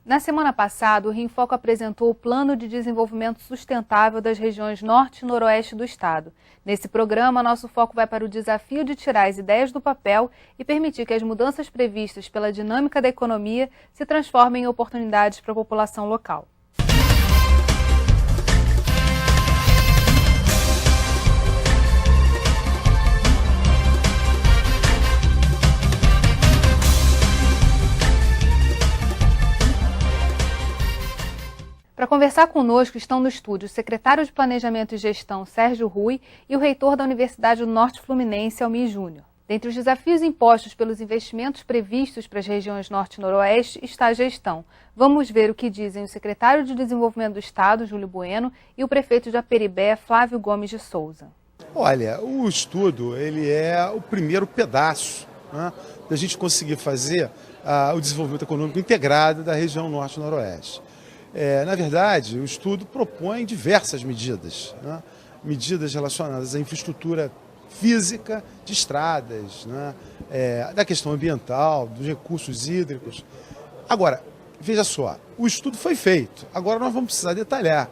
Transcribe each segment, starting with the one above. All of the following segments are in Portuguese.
Na semana passada, o Rinfoco apresentou o Plano de Desenvolvimento Sustentável das regiões Norte e Noroeste do Estado. Nesse programa, nosso foco vai para o desafio de tirar as ideias do papel e permitir que as mudanças previstas pela dinâmica da economia se transformem em oportunidades para a população local. Para conversar conosco estão no estúdio o secretário de Planejamento e Gestão, Sérgio Rui, e o reitor da Universidade do Norte Fluminense, Almir Júnior. Dentre os desafios impostos pelos investimentos previstos para as regiões Norte e Noroeste está a gestão. Vamos ver o que dizem o secretário de Desenvolvimento do Estado, Júlio Bueno, e o prefeito de Aperibé, Flávio Gomes de Souza. Olha, o estudo ele é o primeiro pedaço, né, da gente conseguir fazer o desenvolvimento econômico integrado da região Norte e Noroeste. Na verdade, o estudo propõe diversas medidas, né? Medidas relacionadas à infraestrutura física de estradas, né? Da questão ambiental, dos recursos hídricos. Agora, veja só, o estudo foi feito, agora nós vamos precisar detalhar,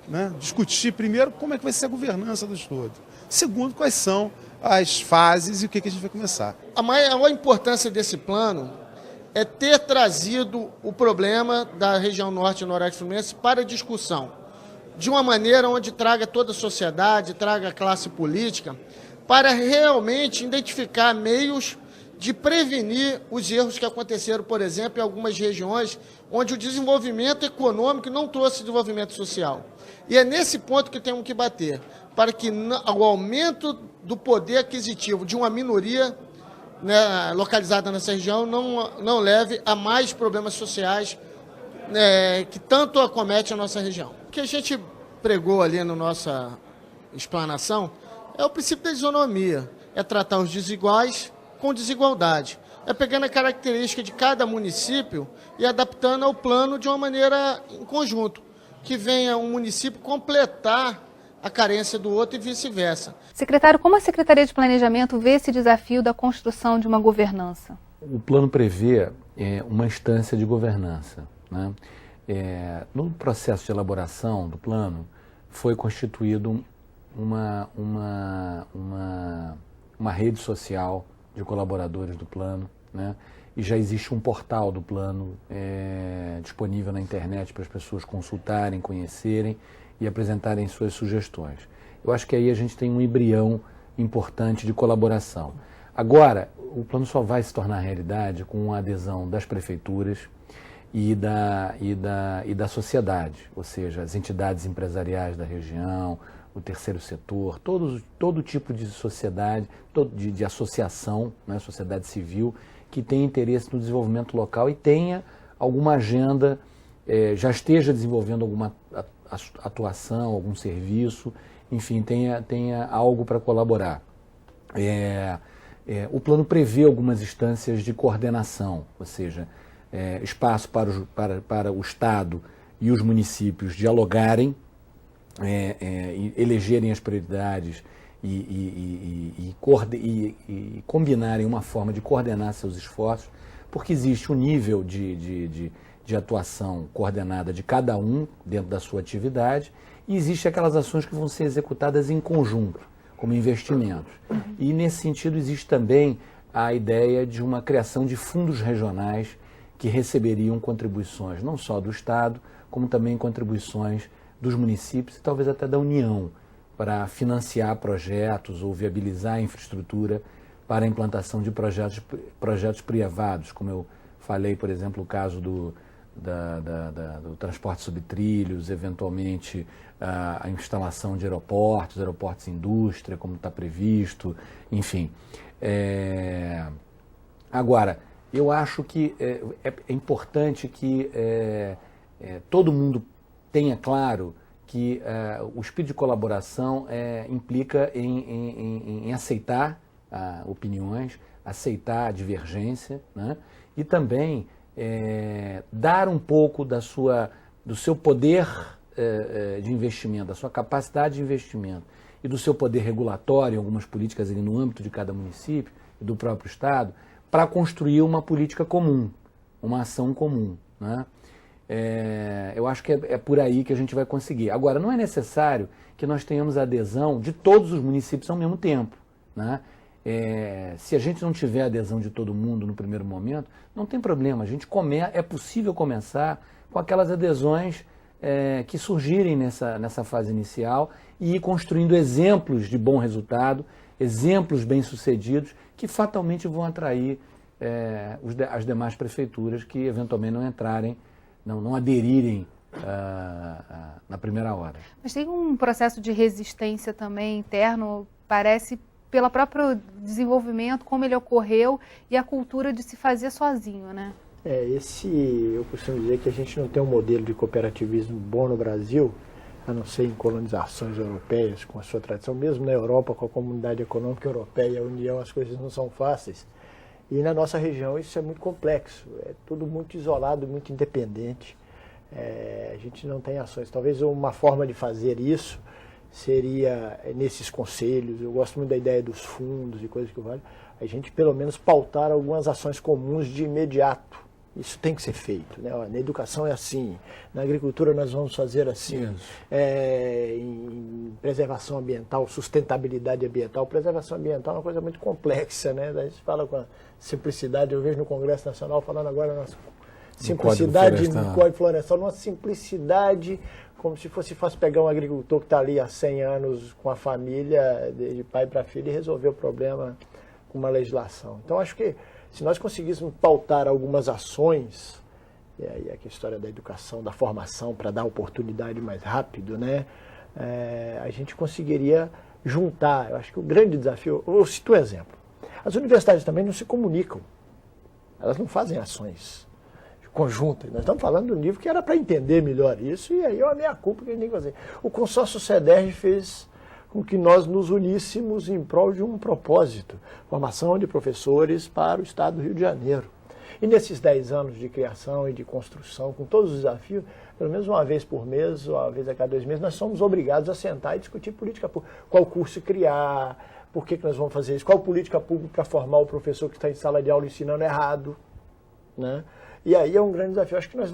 né? Discutir primeiro como é que vai ser a governança do estudo, segundo, quais são as fases e o que a gente vai começar. A maior importância desse plano é ter trazido o problema da região Norte e Noroeste Fluminense para discussão, de uma maneira onde traga toda a sociedade, traga a classe política, para realmente identificar meios de prevenir os erros que aconteceram, por exemplo, em algumas regiões onde o desenvolvimento econômico não trouxe desenvolvimento social. E é nesse ponto que temos que bater, para que o aumento do poder aquisitivo de uma minoria, né, localizada nessa região, não leve a mais problemas sociais, que tanto acomete a nossa região. O que a gente pregou ali na nossa explanação é o princípio da isonomia, é tratar os desiguais com desigualdade, é pegando a característica de cada município e adaptando ao plano de uma maneira em conjunto, que venha um município completar a carência do outro e vice-versa. Secretário, como a Secretaria de Planejamento vê esse desafio da construção de uma governança? O plano prevê uma instância de governança, né? No processo de elaboração do plano, foi constituído uma rede social de colaboradores do plano, né? E já existe um portal do plano disponível na internet para as pessoas consultarem, conhecerem e apresentarem suas sugestões. Eu acho que aí a gente tem um embrião importante de colaboração. Agora, o plano só vai se tornar realidade com a adesão das prefeituras e da sociedade, ou seja, as entidades empresariais da região, o terceiro setor, todo tipo de sociedade, de associação, né, sociedade civil, que tem interesse no desenvolvimento local e tenha alguma agenda, já esteja desenvolvendo alguma atuação, algum serviço, enfim, tenha algo para colaborar. O plano prevê algumas instâncias de coordenação, ou seja, espaço para o Estado e os municípios dialogarem, elegerem as prioridades e combinarem uma forma de coordenar seus esforços, porque existe um nível de atuação coordenada de cada um dentro da sua atividade e existe aquelas ações que vão ser executadas em conjunto, como investimentos. E nesse sentido existe também a ideia de uma criação de fundos regionais que receberiam contribuições não só do Estado, como também contribuições dos municípios e talvez até da União, para financiar projetos ou viabilizar a infraestrutura para a implantação de projetos privados, como eu falei, por exemplo, o caso do transporte sobre trilhos, eventualmente a instalação de aeroportos indústria, como está previsto, enfim. Agora, eu acho que é importante que todo mundo tenha claro que o espírito de colaboração implica em aceitar opiniões, aceitar a divergência, né? E também dar um pouco do seu poder de investimento, da sua capacidade de investimento e do seu poder regulatório em algumas políticas ali no âmbito de cada município e do próprio Estado, para construir uma política comum, uma ação comum, né? Eu acho que é por aí que a gente vai conseguir. Agora, não é necessário que nós tenhamos a adesão de todos os municípios ao mesmo tempo, né? Se a gente não tiver adesão de todo mundo no primeiro momento, não tem problema. É possível começar com aquelas adesões que surgirem nessa fase inicial e ir construindo exemplos de bom resultado, exemplos bem-sucedidos, que fatalmente vão atrair as demais prefeituras que eventualmente não entrarem, não aderirem na primeira hora. Mas tem um processo de resistência também interno, parece, pelo próprio desenvolvimento, como ele ocorreu e a cultura de se fazer sozinho, né? Eu costumo dizer que a gente não tem um modelo de cooperativismo bom no Brasil, a não ser em colonizações europeias, com a sua tradição. Mesmo na Europa, com a Comunidade Econômica Europeia, a União, as coisas não são fáceis. E na nossa região isso é muito complexo, é tudo muito isolado, muito independente. A gente não tem ações. Talvez uma forma de fazer isso seria nesses conselhos. Eu gosto muito da ideia dos fundos e coisas que valem. A gente pelo menos pautar algumas ações comuns de imediato. Isso tem que ser feito, né? Na educação é assim, na agricultura nós vamos fazer assim, em preservação ambiental, sustentabilidade ambiental. Preservação ambiental é uma coisa muito complexa, né? A gente fala com a simplicidade, eu vejo no Congresso Nacional falando agora na simplicidade no Código Florestal, uma simplicidade como se fosse fácil pegar um agricultor que está ali há 100 anos com a família, de pai para filho, e resolver o problema com uma legislação. Então acho que se nós conseguíssemos pautar algumas ações, e aí a história da educação, da formação, para dar oportunidade mais rápido, né? A gente conseguiria juntar. Eu acho que o grande desafio... Eu cito um exemplo. As universidades também não se comunicam. Elas não fazem ações conjuntas. Nós estamos falando do nível que era para entender melhor isso, e aí é a minha culpa que a gente tem que fazer. O consórcio CEDERJ fez com que nós nos uníssemos em prol de um propósito, formação de professores para o Estado do Rio de Janeiro. E nesses 10 anos de criação e de construção, com todos os desafios, pelo menos uma vez por mês, ou uma vez a cada 2 meses, nós somos obrigados a sentar e discutir política pública. Qual curso criar, por que nós vamos fazer isso, qual política pública para formar o professor que está em sala de aula ensinando errado, né? E aí é um grande desafio. Acho que nós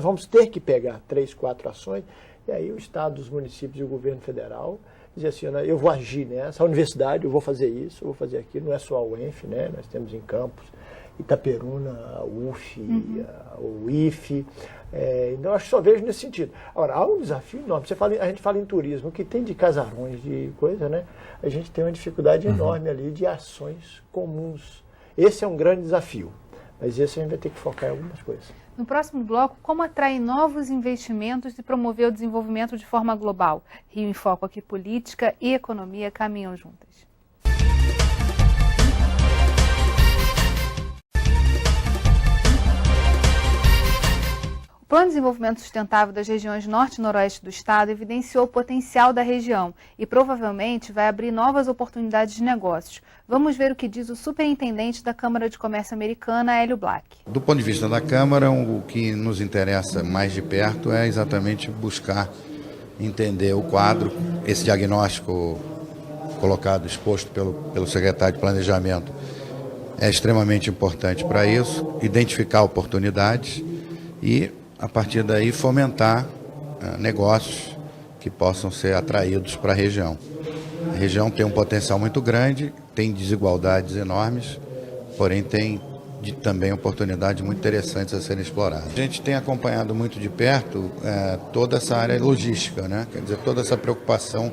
vamos ter que pegar 3, 4 ações, e aí o Estado, os municípios e o governo federal dizer assim, eu vou agir nessa universidade, eu vou fazer isso, eu vou fazer aquilo. Não é só a UENF, né? Nós temos em Campos, Itaperuna, a UF, o IFE. Então, acho que só vejo nesse sentido. Agora, há um desafio enorme. A gente fala em turismo, o que tem de casarões, de coisa, né? A gente tem uma dificuldade enorme ali de ações comuns. Esse é um grande desafio, mas esse a gente vai ter que focar em algumas coisas. No próximo bloco, como atrair novos investimentos e promover o desenvolvimento de forma global? Rio em Foco aqui, política e economia caminham juntas. O Plano de Desenvolvimento Sustentável das regiões norte e noroeste do estado evidenciou o potencial da região e provavelmente vai abrir novas oportunidades de negócios. Vamos ver o que diz o superintendente da Câmara de Comércio Americana, Hélio Black. Do ponto de vista da Câmara, o que nos interessa mais de perto é exatamente buscar entender o quadro, esse diagnóstico colocado, exposto pelo secretário de Planejamento, é extremamente importante para isso, identificar oportunidades e, a partir daí, fomentar negócios que possam ser atraídos para a região. A região tem um potencial muito grande, tem desigualdades enormes, porém tem também oportunidades muito interessantes a serem exploradas. A gente tem acompanhado muito de perto toda essa área logística, né? Quer dizer, toda essa preocupação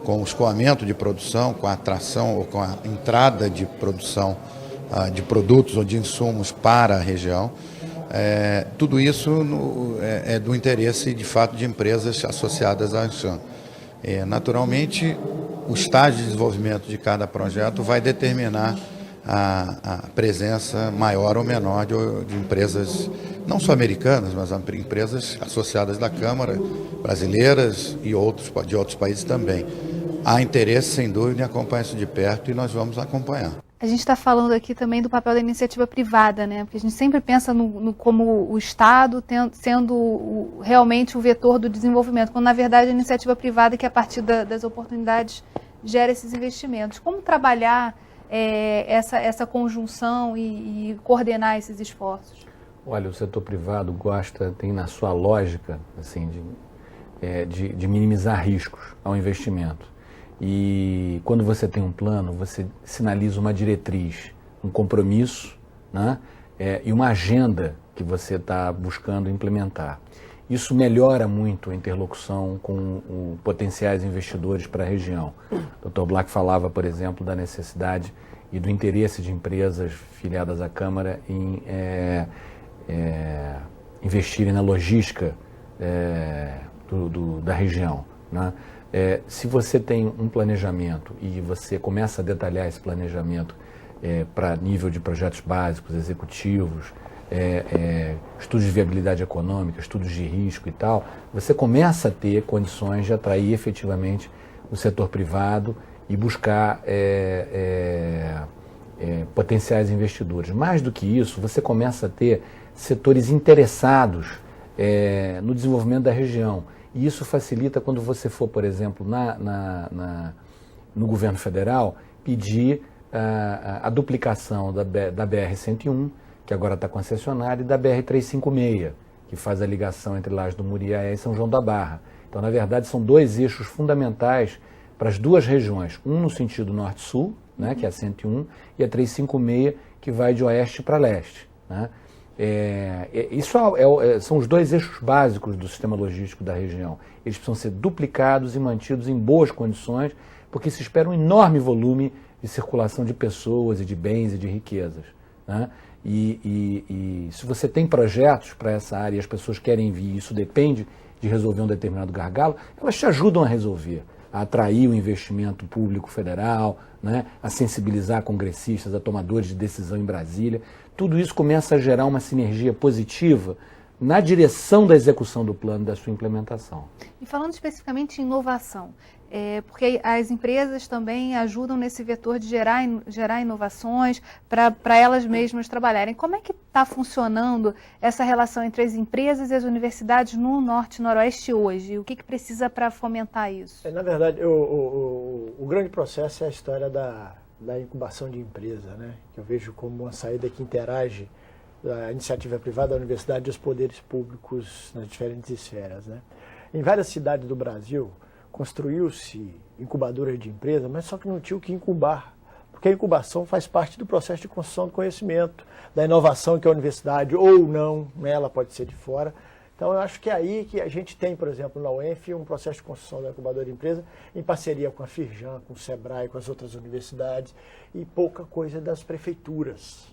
com o escoamento de produção, com a atração ou com a entrada de produção de produtos ou de insumos para a região. Tudo isso é do interesse, de fato, de empresas associadas à Anshan. Naturalmente, o estágio de desenvolvimento de cada projeto vai determinar a presença maior ou menor de empresas, não só americanas, mas empresas associadas da Câmara, brasileiras e de outros países também. Há interesse, sem dúvida, em acompanhar isso de perto e nós vamos acompanhar. A gente está falando aqui também do papel da iniciativa privada, né? Porque a gente sempre pensa como o Estado sendo realmente o vetor do desenvolvimento, quando na verdade a iniciativa privada que a partir das oportunidades gera esses investimentos. Como trabalhar essa conjunção e coordenar esses esforços? Olha, o setor privado tem na sua lógica assim, de minimizar riscos ao investimento. E quando você tem um plano, você sinaliza uma diretriz, um compromisso, né? E uma agenda que você está buscando implementar. Isso melhora muito a interlocução com potenciais investidores para a região. O Dr. Black falava, por exemplo, da necessidade e do interesse de empresas filiadas à Câmara em investirem na logística da região, né? Se você tem um planejamento e você começa a detalhar esse planejamento para nível de projetos básicos, executivos, estudos de viabilidade econômica, estudos de risco e tal, você começa a ter condições de atrair efetivamente o setor privado e buscar potenciais investidores. Mais do que isso, você começa a ter setores interessados no desenvolvimento da região. E isso facilita quando você for, por exemplo, no governo federal, pedir a duplicação da BR-101, que agora está concessionária, e da BR-356, que faz a ligação entre Lajes do Muriaé e São João da Barra. Então, na verdade, são dois eixos fundamentais para as duas regiões, um no sentido norte-sul, né, que é a 101, e a 356, que vai de oeste para leste, né? São os dois eixos básicos do sistema logístico da região. Eles precisam ser duplicados e mantidos em boas condições, porque se espera um enorme volume de circulação de pessoas e de bens e de riquezas, né? E se você tem projetos para essa área e as pessoas querem vir, isso depende de resolver um determinado gargalo, elas te ajudam a resolver, a atrair o investimento público federal, né? A sensibilizar congressistas, a tomadores de decisão em Brasília. Tudo isso começa a gerar uma sinergia positiva na direção da execução do plano e da sua implementação. E falando especificamente em inovação, porque as empresas também ajudam nesse vetor de gerar inovações para elas mesmas trabalharem. Como é que está funcionando essa relação entre as empresas e as universidades no Norte e Noroeste hoje? O que precisa para fomentar isso? Na verdade, o grande processo é a história da incubação de empresa, né? Que eu vejo como uma saída que interage a iniciativa privada, a universidade e os poderes públicos nas diferentes esferas, né? Em várias cidades do Brasil, construiu-se incubadoras de empresa, mas só que não tinha o que incubar, porque a incubação faz parte do processo de construção do conhecimento, da inovação que a universidade, ou não, né, ela pode ser de fora. Então, eu acho que é aí que a gente tem, por exemplo, na UENF, um processo de construção da incubadora de empresa em parceria com a Firjan, com o Sebrae, com as outras universidades e pouca coisa das prefeituras.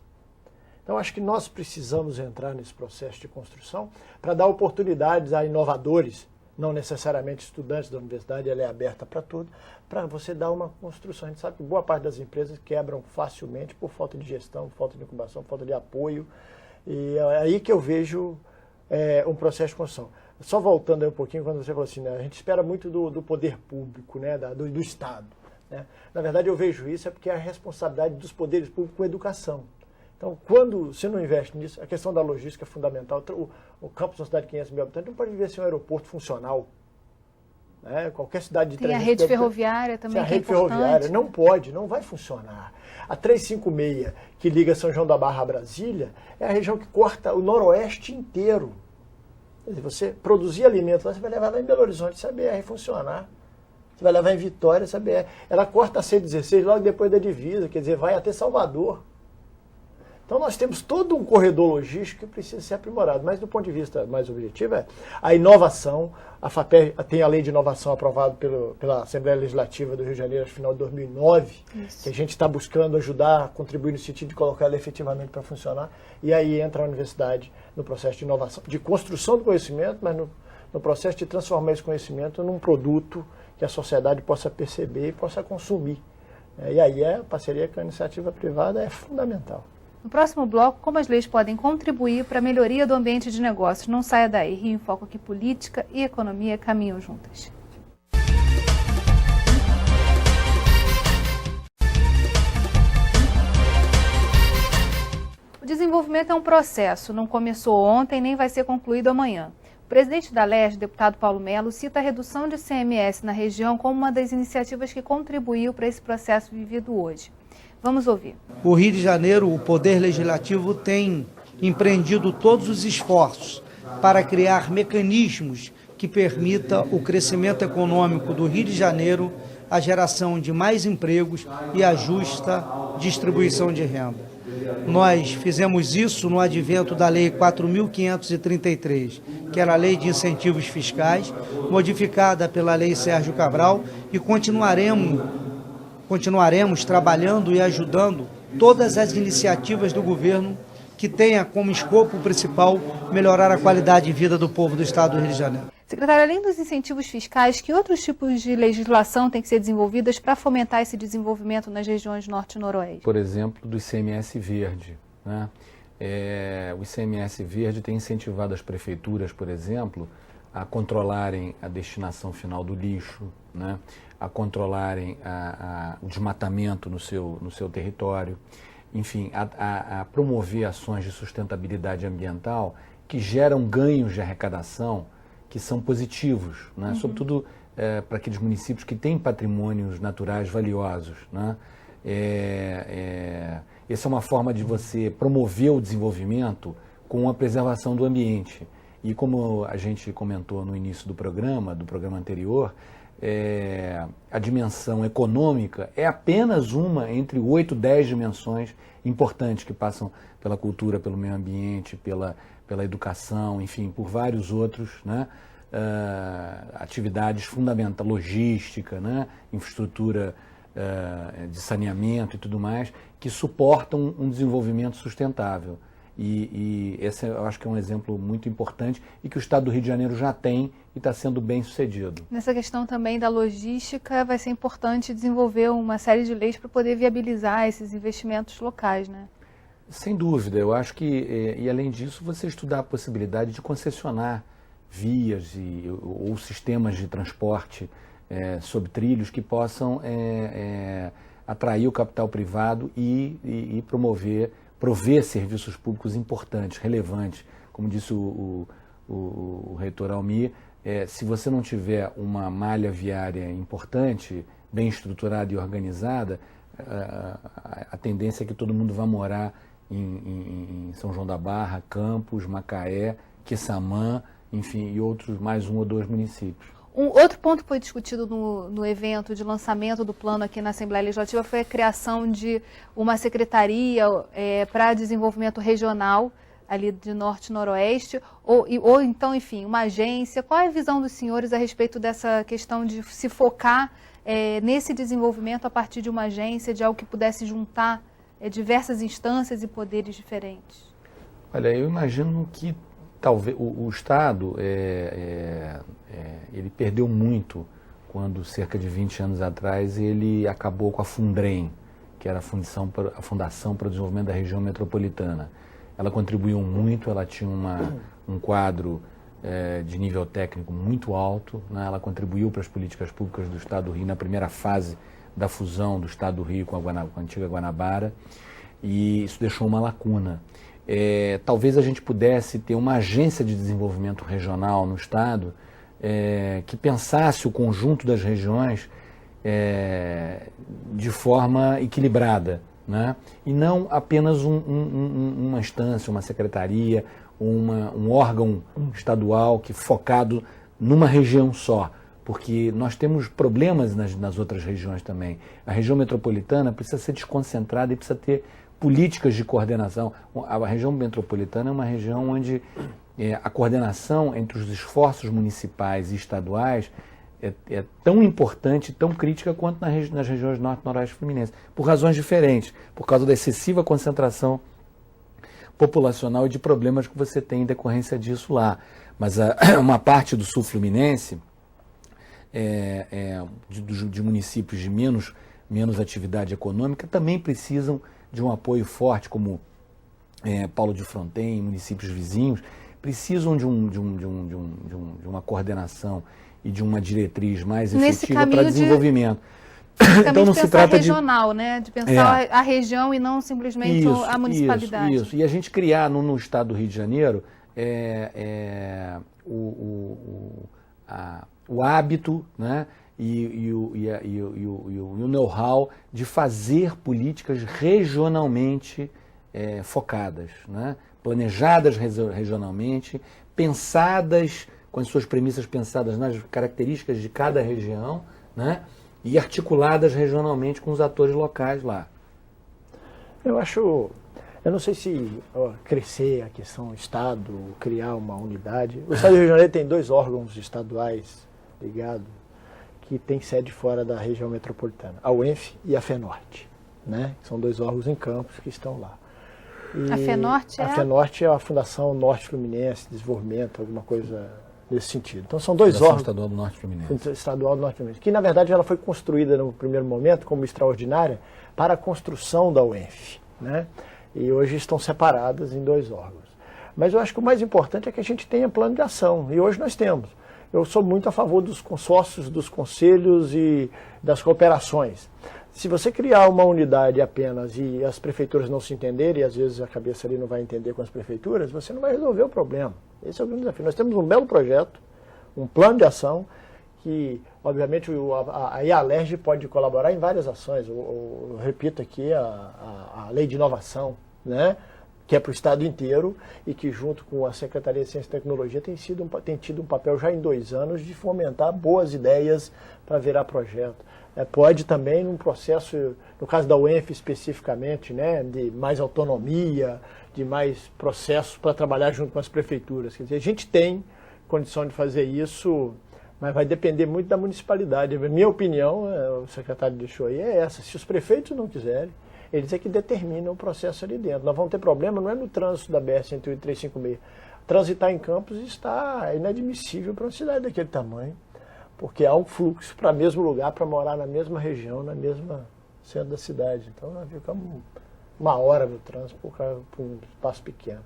Então, acho que nós precisamos entrar nesse processo de construção para dar oportunidades a inovadores, não necessariamente estudantes da universidade, ela é aberta para tudo, para você dar uma construção. A gente sabe que boa parte das empresas quebram facilmente por falta de gestão, falta de incubação, falta de apoio. E é aí que eu vejo um processo de construção. Só voltando aí um pouquinho, quando você falou assim, né, a gente espera muito do poder público, né, do Estado, né? Na verdade, eu vejo isso porque é a responsabilidade dos poderes públicos com a educação. Então, quando você não investe nisso, a questão da logística é fundamental. O campus de uma cidade de 500 mil habitantes não pode viver sem um aeroporto funcional, né? Qualquer cidade de 300 mil habitantes. Tem a rede ferroviária também, que é importante. A rede ferroviária não pode, não vai funcionar. A 356, que liga São João da Barra a Brasília, é a região que corta o noroeste inteiro. Quer dizer, você produzir alimentos lá, você vai levar lá em Belo Horizonte, essa BR funcionar. Você vai levar em Vitória, essa BR. Ela corta a C16 logo depois da divisa, quer dizer, vai até Salvador. Então nós temos todo um corredor logístico que precisa ser aprimorado, mas do ponto de vista mais objetivo a inovação. A FAPER tem a lei de inovação aprovada pela Assembleia Legislativa do Rio de Janeiro no final de 2009, Isso. que a gente está buscando ajudar, contribuir no sentido de colocar ela efetivamente para funcionar, e aí entra a universidade no processo de inovação, de construção do conhecimento, mas no processo de transformar esse conhecimento num produto que a sociedade possa perceber e possa consumir. E aí a parceria com a iniciativa privada é fundamental. No próximo bloco, como as leis podem contribuir para a melhoria do ambiente de negócios. Não saia daí, Rio em Foco, que política e economia caminham juntas. O desenvolvimento é um processo, não começou ontem nem vai ser concluído amanhã. O presidente da LERJ, deputado Paulo Melo, cita a redução de ICMS na região como uma das iniciativas que contribuiu para esse processo vivido hoje. Vamos ouvir. O Rio de Janeiro, o Poder Legislativo tem empreendido todos os esforços para criar mecanismos que permita o crescimento econômico do Rio de Janeiro, a geração de mais empregos e a justa distribuição de renda. Nós fizemos isso no advento da Lei 4.533, que era a Lei de Incentivos Fiscais, modificada pela Lei Sérgio Cabral, e continuaremos trabalhando e ajudando todas as iniciativas do governo que tenha como escopo principal melhorar a qualidade de vida do povo do Estado do Rio de Janeiro. Secretário, além dos incentivos fiscais, que outros tipos de legislação têm que ser desenvolvidas para fomentar esse desenvolvimento nas regiões norte e noroeste? Por exemplo, do ICMS verde, né? O ICMS verde tem incentivado as prefeituras, por exemplo, a controlarem a destinação final do lixo, né? A controlarem o desmatamento no seu território, enfim, a promover ações de sustentabilidade ambiental que geram ganhos de arrecadação que são positivos, né? Sobretudo para aqueles municípios que têm patrimônios naturais valiosos, né? Essa é uma forma de você promover o desenvolvimento com a preservação do ambiente. E como a gente comentou no início do programa anterior, a dimensão econômica é apenas uma entre 8, 10 dimensões importantes que passam pela cultura, pelo meio ambiente, pela educação, enfim, por vários outros, né? Atividades fundamentais, logística, né? Infraestrutura de saneamento e tudo mais, que suportam um desenvolvimento sustentável. E esse eu acho que é um exemplo muito importante e que o Estado do Rio de Janeiro já tem e está sendo bem sucedido. Nessa questão também da logística, vai ser importante desenvolver uma série de leis para poder viabilizar esses investimentos locais, né? Sem dúvida, eu acho que, e além disso, você estudar a possibilidade de concessionar vias ou sistemas de transporte sob trilhos que possam atrair o capital privado e prover serviços públicos importantes, relevantes. Como disse o reitor Almir, se você não tiver uma malha viária importante, bem estruturada e organizada, a tendência é que todo mundo vá morar em São João da Barra, Campos, Macaé, Quissamã, enfim, e outros, mais 1 ou 2 municípios. Um outro ponto que foi discutido no evento de lançamento do plano aqui na Assembleia Legislativa foi a criação de uma secretaria para desenvolvimento regional ali de Norte e Noroeste, ou então, enfim, uma agência. Qual é a visão dos senhores a respeito dessa questão de se focar nesse desenvolvimento a partir de uma agência, de algo que pudesse juntar diversas instâncias e poderes diferentes? Olha, eu imagino que talvez o Estado ele perdeu muito quando, cerca de 20 anos atrás, ele acabou com a Fundrem, que era a Fundação para o Desenvolvimento da Região Metropolitana. Ela contribuiu muito, ela tinha um quadro de nível técnico muito alto, né? Ela contribuiu para as políticas públicas do Estado do Rio na primeira fase da fusão do Estado do Rio com a antiga Guanabara, e isso deixou uma lacuna. Talvez a gente pudesse ter uma agência de desenvolvimento regional no Estado que pensasse o conjunto das regiões de forma equilibrada, né? E não apenas uma instância, uma secretaria, um órgão estadual focado numa região só, porque nós temos problemas nas outras regiões também. A região metropolitana precisa ser desconcentrada e precisa ter políticas de coordenação. A região metropolitana é uma região onde a coordenação entre os esforços municipais e estaduais é tão importante, tão crítica quanto nas regiões norte e noroeste fluminense, por razões diferentes, por causa da excessiva concentração populacional e de problemas que você tem em decorrência disso lá. Mas uma parte do sul fluminense, de municípios de menos atividade econômica, também precisam de um apoio forte, como Paulo de Fronten, municípios vizinhos, precisam de uma coordenação e de uma diretriz mais efetiva para desenvolvimento. Então não se trata regional, né? De pensar a região e não simplesmente a municipalidade. Isso. E a gente criar no Estado do Rio de Janeiro o hábito, né? E o know-how de fazer políticas regionalmente focadas, né? planejadas regionalmente, pensadas, com as suas premissas pensadas nas características de cada região, né? E articuladas regionalmente com os atores locais lá. Eu não sei se crescer a questão Estado, criar uma unidade. O Estado do Rio de Janeiro tem 2 órgãos estaduais ligados que tem sede fora da região metropolitana, a UENF e a FENORTE, né? São 2 órgãos em Campos que estão lá. E a FENORTE a FENORTE é a Fundação Norte Fluminense de Desenvolvimento, alguma coisa nesse sentido. Então são 2 órgãos. Estadual do Norte Fluminense. Estadual do Norte Fluminense. Que na verdade ela foi construída no primeiro momento como extraordinária para a construção da UENF, né? E hoje estão separadas em 2 órgãos. Mas eu acho que o mais importante é que a gente tenha plano de ação, e hoje nós temos. Eu sou muito a favor dos consórcios, dos conselhos e das cooperações. Se você criar uma unidade apenas e as prefeituras não se entenderem, e às vezes a cabeça ali não vai entender com as prefeituras, você não vai resolver o problema. Esse é o grande desafio. Nós temos um belo projeto, um plano de ação, que obviamente a IALERJ pode colaborar em várias ações. Eu repito aqui a lei de inovação, né? Que é para o Estado inteiro e que junto com a Secretaria de Ciência e Tecnologia tem tido um papel já em 2 anos de fomentar boas ideias para virar projeto. Pode também num processo, no caso da UENF especificamente, né, de mais autonomia, de mais processos para trabalhar junto com as prefeituras. Quer dizer, a gente tem condição de fazer isso, mas vai depender muito da municipalidade. A minha opinião, o secretário deixou aí, é essa. Se os prefeitos não quiserem, eles é que determinam o processo ali dentro. Nós vamos ter problema, não é no trânsito da BR-10356. Transitar em Campos está inadmissível para uma cidade daquele tamanho, porque há um fluxo para o mesmo lugar, para morar na mesma região, na mesma centro da cidade. Então nós ficamos 1 hora no trânsito por um espaço pequeno.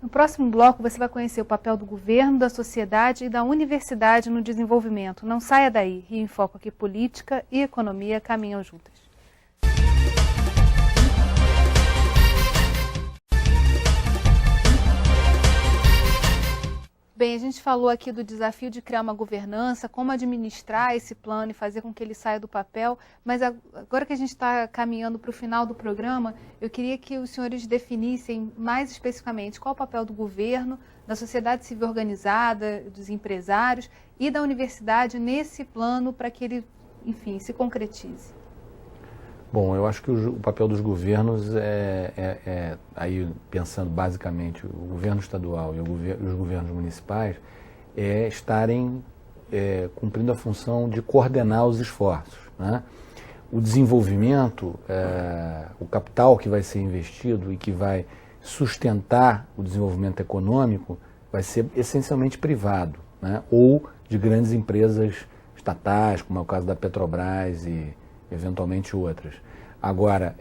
No próximo bloco você vai conhecer o papel do governo, da sociedade e da universidade no desenvolvimento. Não saia daí. Rio em Foco aqui, política e economia caminham juntas. Bem, a gente falou aqui do desafio de criar uma governança, como administrar esse plano e fazer com que ele saia do papel, mas agora que a gente está caminhando para o final do programa, eu queria que os senhores definissem mais especificamente qual o papel do governo, da sociedade civil organizada, dos empresários e da universidade nesse plano para que ele, enfim, se concretize. Bom, eu acho que o papel dos governos aí pensando basicamente o governo estadual e os governos municipais, estarem cumprindo a função de coordenar os esforços, né? O desenvolvimento, o capital que vai ser investido e que vai sustentar o desenvolvimento econômico vai ser essencialmente privado, né? Ou de grandes empresas estatais, como é o caso da Petrobras e eventualmente outras. Agora,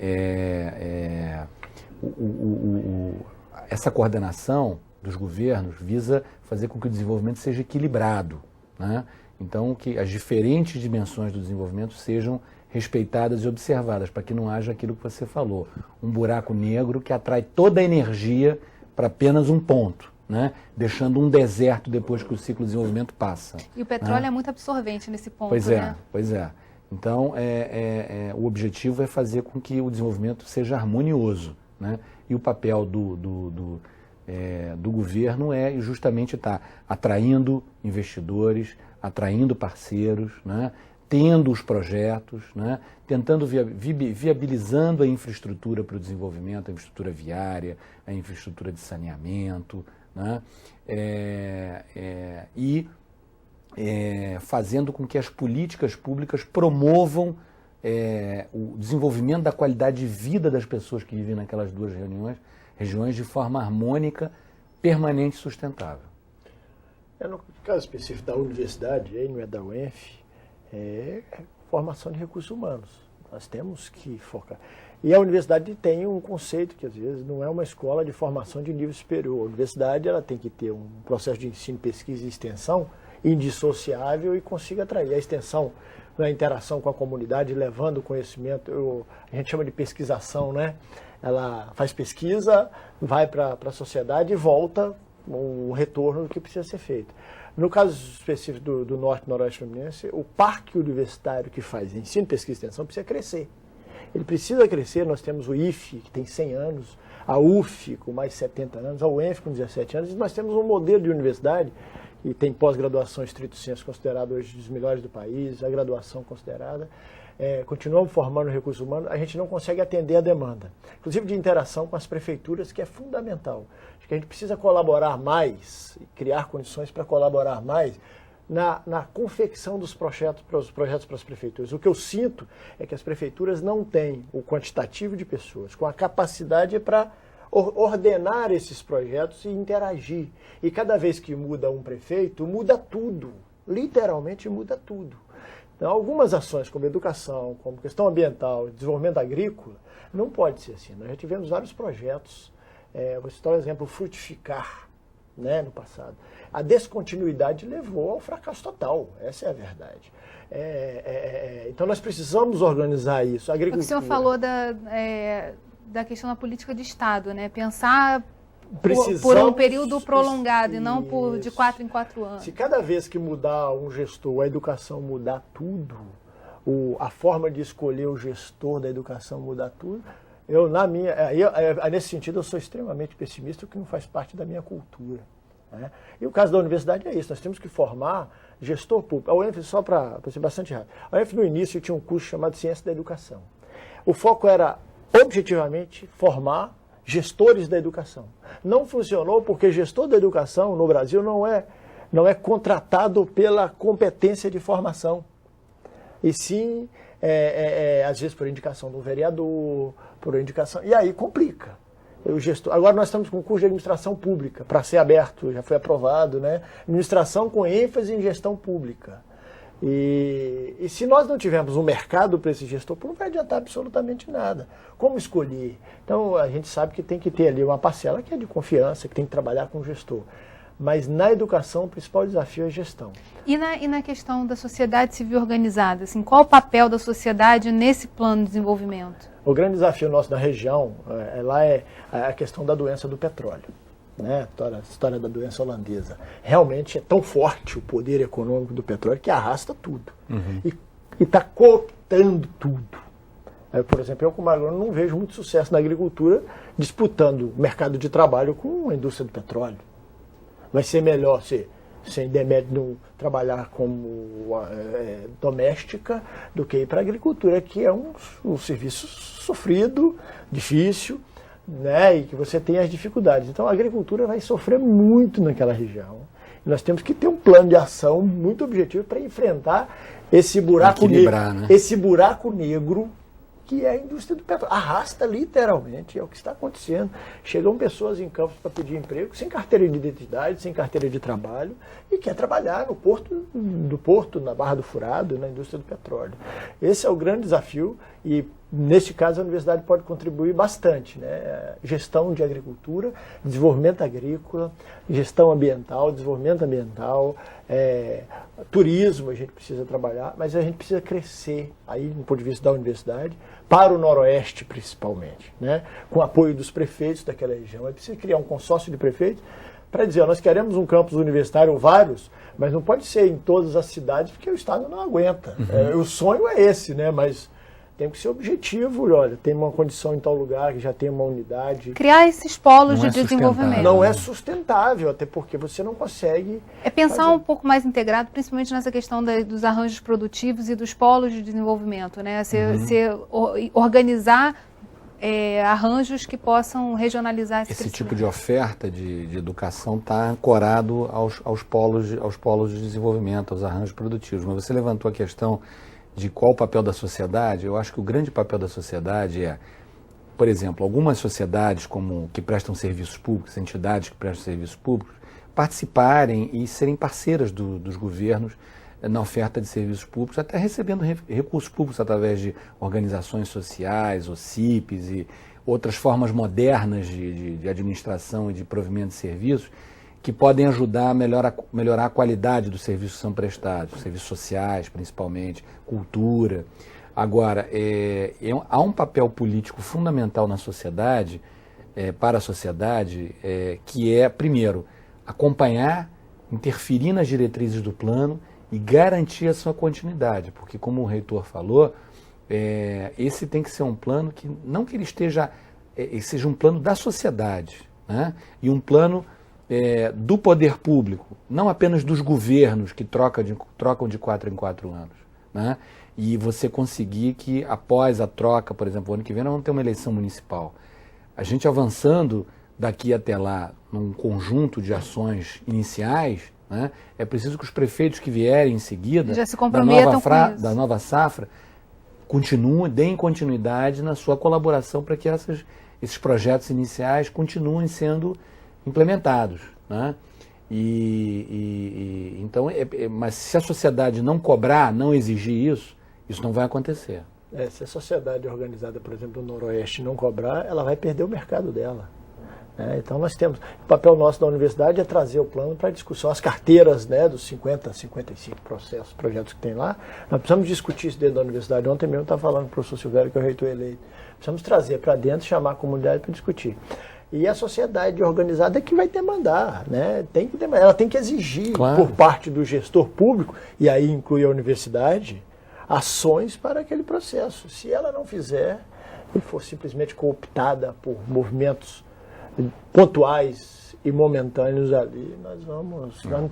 essa coordenação dos governos visa fazer com que o desenvolvimento seja equilibrado, né? Então, que as diferentes dimensões do desenvolvimento sejam respeitadas e observadas, para que não haja aquilo que você falou, um buraco negro que atrai toda a energia para apenas um ponto, né? Deixando um deserto depois que o ciclo de desenvolvimento passa. E o petróleo é muito absorvente nesse ponto, pois né? Pois é. Então, o objetivo é fazer com que o desenvolvimento seja harmonioso, né? E o papel do governo é justamente estar atraindo investidores, atraindo parceiros, né? Tendo os projetos, né? Tentando viabilizando a infraestrutura para o desenvolvimento, a infraestrutura viária, a infraestrutura de saneamento, né? Fazendo com que as políticas públicas promovam o desenvolvimento da qualidade de vida das pessoas que vivem naquelas 2 regiões de forma harmônica, permanente e sustentável. No caso específico da universidade, aí não é da UENF, é formação de recursos humanos. Nós temos que focar. E a universidade tem um conceito que às vezes não é uma escola de formação de nível superior. A universidade ela tem que ter um processo de ensino, pesquisa e extensão indissociável e consiga atrair a extensão na interação com a comunidade, levando conhecimento, a gente chama de pesquisação, né? Ela faz pesquisa, vai para a sociedade e volta um retorno do que precisa ser feito. No caso específico do Norte e Noroeste Fluminense, o parque universitário que faz ensino, pesquisa e extensão precisa crescer. Ele precisa crescer, nós temos o IFE, que tem 100 anos, a UF com mais 70 anos, a UENF com 17 anos, e nós temos um modelo de universidade que tem pós-graduação estrito sensu considerado hoje dos melhores do país, a graduação considerada. Continuamos formando recursos humanos, a gente não consegue atender a demanda, inclusive de interação com as prefeituras, que é fundamental. Acho que a gente precisa colaborar mais, criar condições para colaborar mais na confecção dos projetos para as prefeituras. O que eu sinto é que as prefeituras não têm o quantitativo de pessoas com a capacidade para ordenar esses projetos e interagir. E cada vez que muda um prefeito, muda tudo, literalmente muda tudo. Então, algumas ações como educação, como questão ambiental, desenvolvimento agrícola, não pode ser assim. Nós já tivemos vários projetos, vou citar um exemplo, Frutificar, né, no passado. A descontinuidade levou ao fracasso total, essa é a verdade. Então, nós precisamos organizar isso. A agricultura... O senhor falou da questão da política de Estado, né? Pensar por um período prolongado e não de 4 em 4 anos. Se cada vez que mudar um gestor, a educação mudar tudo, a forma de escolher o gestor da educação mudar tudo, nesse sentido eu sou extremamente pessimista, o que não faz parte da minha cultura. Né? E o caso da universidade é isso, nós temos que formar gestor público. A UENF, só para ser bastante rápido, a UENF no início tinha um curso chamado Ciência da Educação. O foco era objetivamente formar gestores da educação. Não funcionou porque gestor da educação no Brasil não é contratado pela competência de formação. E sim, às vezes por indicação do vereador, por indicação. E aí complica. Agora nós estamos com um curso de administração pública, para ser aberto, já foi aprovado, né? Administração com ênfase em gestão pública. E se nós não tivermos um mercado para esse gestor, não vai adiantar absolutamente nada. Como escolher? Então, a gente sabe que tem que ter ali uma parcela que é de confiança, que tem que trabalhar com o gestor. Mas na educação, o principal desafio é a gestão. E na questão da sociedade civil organizada, assim, qual o papel da sociedade nesse plano de desenvolvimento? O grande desafio nosso na região lá é a questão da doença do petróleo. Né, a história da doença holandesa. Realmente é tão forte o poder econômico do petróleo que arrasta tudo. Uhum. E está cooptando tudo. Por exemplo, eu como agrônomo não vejo muito sucesso na agricultura disputando o mercado de trabalho com a indústria do petróleo. Vai ser melhor sem demérito trabalhar como doméstica do que ir para a agricultura, que é um serviço sofrido, difícil, né, e que você tem as dificuldades. Então a agricultura vai sofrer muito naquela região. E nós temos que ter um plano de ação muito objetivo para enfrentar esse buraco negro, né? Esse buraco negro que é a indústria do petróleo. Arrasta literalmente, é o que está acontecendo. Chegam pessoas em campos para pedir emprego, sem carteira de identidade, sem carteira de trabalho, e quer trabalhar no porto, na Barra do Furado, na indústria do petróleo. Esse é o grande desafio e, neste caso, a universidade pode contribuir bastante, né? Gestão de agricultura, desenvolvimento agrícola, gestão ambiental, desenvolvimento ambiental, turismo a gente precisa trabalhar, mas a gente precisa crescer, aí, do ponto de vista da universidade, para o Noroeste principalmente, né? Com o apoio dos prefeitos daquela região. É preciso criar um consórcio de prefeitos para dizer, nós queremos um campus universitário, vários, mas não pode ser em todas as cidades, porque o Estado não aguenta. Uhum. O sonho é esse, né? Mas tem que ser objetivo, olha, tem uma condição em tal lugar que já tem uma unidade. Criar esses polos de desenvolvimento. Não é sustentável, até porque você não consegue... É pensar um pouco mais integrado, principalmente nessa questão dos arranjos produtivos e dos polos de desenvolvimento, né? Organizar arranjos que possam regionalizar esse tipo de oferta de educação está ancorado aos polos de desenvolvimento, aos arranjos produtivos. Mas você levantou a questão de qual o papel da sociedade. Eu acho que o grande papel da sociedade por exemplo, algumas sociedades que prestam serviços públicos, entidades que prestam serviços públicos, participarem e serem parceiras dos governos na oferta de serviços públicos, até recebendo recursos públicos através de organizações sociais, OCIPs e outras formas modernas de administração e de provimento de serviços, que podem ajudar a melhorar a qualidade dos serviços que são prestados, serviços sociais principalmente, cultura. Agora, há um papel político fundamental na sociedade, para a sociedade, que é, primeiro, acompanhar, interferir nas diretrizes do plano e garantir a sua continuidade, porque, como o reitor falou, esse tem que ser um plano que, não que ele esteja seja um plano da sociedade, né? E um plano do poder público, não apenas dos governos que trocam de 4 em 4 anos, né? E você conseguir que após a troca, por exemplo, o ano que vem nós vamos ter uma eleição municipal. A gente avançando daqui até lá num conjunto de ações iniciais, né? É preciso que os prefeitos que vierem em seguida já se comprometam da nova safra deem continuidade na sua colaboração para que esses projetos iniciais continuem sendo implementados, né? Então, mas se a sociedade não cobrar, não exigir isso não vai acontecer. Se a sociedade organizada, por exemplo, do Noroeste não cobrar, ela vai perder o mercado dela. Então nós temos, o papel nosso da universidade é trazer o plano para discussão, as carteiras, né, dos 50, 55 projetos que tem lá. Nós precisamos discutir isso dentro da universidade. Ontem mesmo eu estava falando com o professor Silvério, que é o reitor eleito. Precisamos trazer para dentro, chamar a comunidade para discutir. E a sociedade organizada é que vai demandar, né? Ela tem que exigir, claro, por parte do gestor público, e aí inclui a universidade, ações para aquele processo. Se ela não fizer e for simplesmente cooptada por movimentos pontuais e momentâneos ali, nós vamos... Não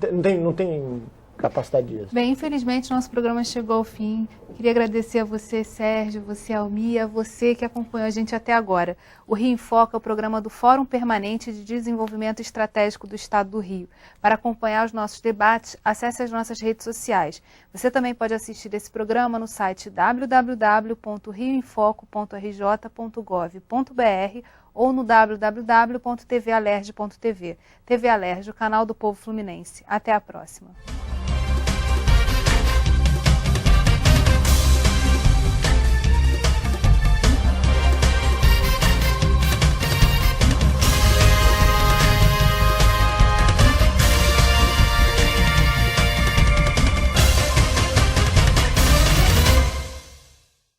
tem capacidade disso. Bem, infelizmente nosso programa chegou ao fim. Queria agradecer a você, Sérgio, você, Almir, a você que acompanhou a gente até agora. O Rio em Foco é o programa do Fórum Permanente de Desenvolvimento Estratégico do Estado do Rio. Para acompanhar os nossos debates, acesse as nossas redes sociais. Você também pode assistir esse programa no site www.rioemfoco.rj.gov.br ou no www.tvalerj.tv. TV Alerj, o canal do povo fluminense. Até a próxima.